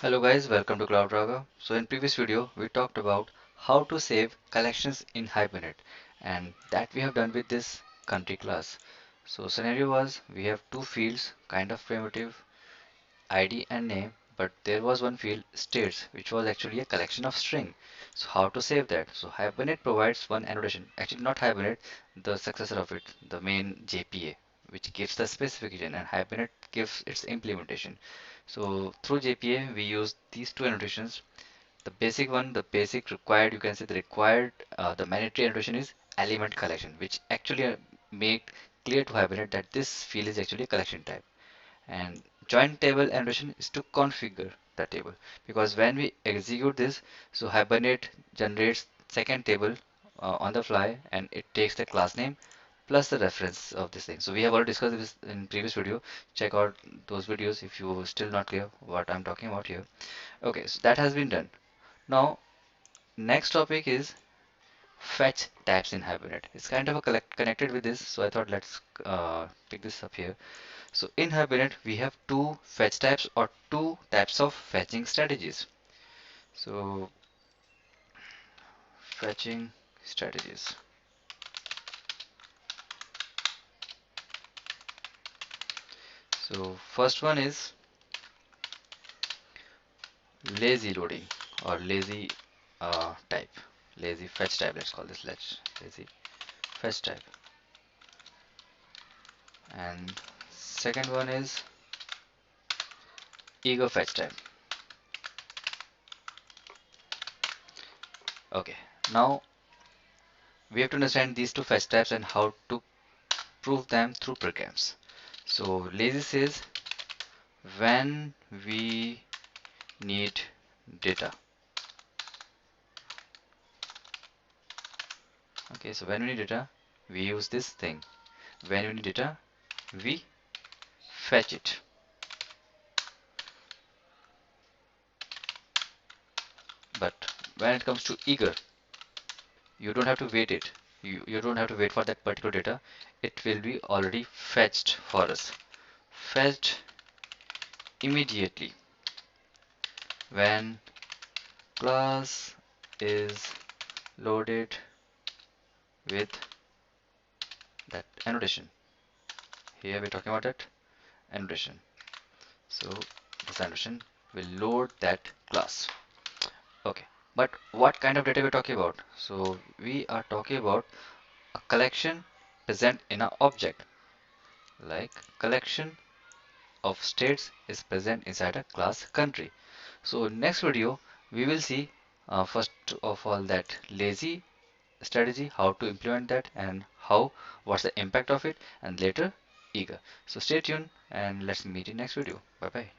Hello guys, welcome to CloudRaga. So in previous video we talked about how to save collections in Hibernate, and that we have done with this country class. So scenario was we have two fields, kind of primitive, ID and name, but there was one field states which was actually a collection of string. So how to save that? So Hibernate provides one annotation, actually not Hibernate, the successor of it, the main JPA, which gives the specification, and Hibernate gives its implementation. So through JPA we use these two annotations. The basic one, the basic required, you can say the required, the mandatory annotation is element collection, which actually make clear to Hibernate that this field is actually a collection type. And join table annotation is to configure the table, because when we execute this, so Hibernate generates second table on the fly, and it takes the class name plus the reference of this thing. So we have already discussed this in previous video. Check out those videos if you still not clear what I'm talking about here. Okay, so that has been done. Now next topic is fetch types in Hibernate. It's kind of a connected with this, so I thought let's pick this up here. So in Hibernate, we have two fetch types or two types of fetching strategies. So fetching strategies. So first one is lazy loading or lazy type. Lazy fetch type. Let's call this lazy fetch type. And second one is eager fetch type. Okay. Now we have to understand these two fetch types and how to prove them through programs. So lazy says when we need data. Okay, so when we need data, we use this thing. When we need data, we fetch it. But when it comes to eager, you don't have to wait it. You don't have to wait for that particular data. It will be already fetched for us. Fetched immediately when class is loaded with that annotation. Here we're talking about that annotation. So this annotation will load that class. Okay, but what kind of data we're talking about? So we are talking about a collection present in an object, like collection of states is present inside a class country. So next video we will see first of all that lazy strategy, how to implement that and how what's the impact of it, and later eager. So stay tuned and let's meet in next video. Bye bye.